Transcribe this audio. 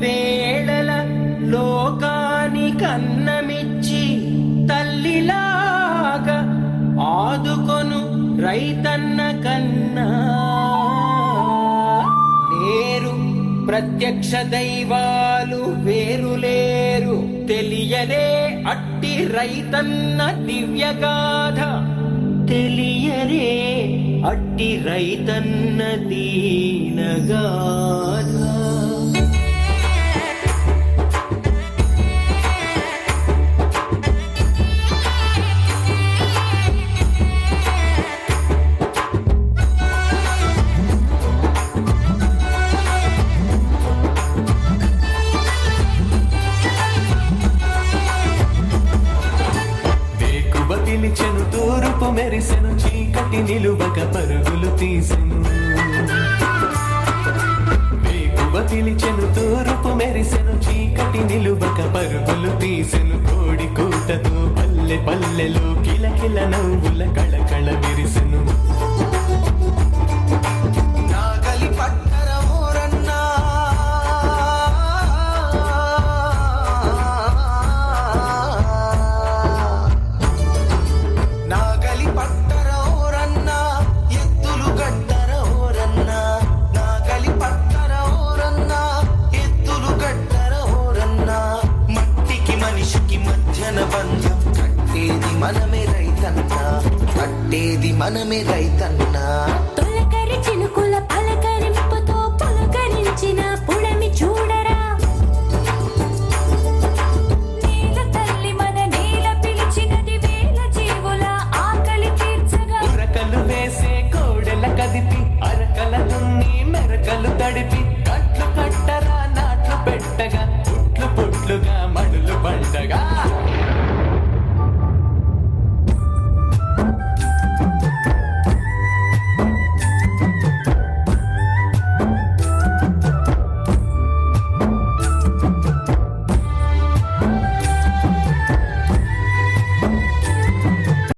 వేళల లోకానికన్నమిచ్చి తల్లిలాగా ఆదుకొను రైతన్న కన్నా లేరు ప్రత్యక్ష దైవాలు వేరులేరు. తెలియలే అట్టి రైతన్న దివ్యగాథ, తెలియలే అట్టి రైతన్న దీనగాథ. పిలిచెను తూర్పు మెరిసెను, చీకటి నిలువక పరుగులు తీసెను. వేకువ పిలిచెను తూర్పు మెరిసెను, చీకటి నిలువక పరుగులు తీసెను. కోడి కూతతో పల్లె పల్లెలో కిలకిల నవ్వుల కళకళ విరిసెను. మనమే రైతన్నా. తొలకరి చినుకుల పలకరింపుతో పులకరించిన పుడమి చూడరా. నేల తల్లి మన నేల పిలిచినది వేల జీవుల ఆకలి తీర్చగా. ఉరకలు వేసే కోడెల కదిపి అరకల దున్ని మెరకలు తడిపి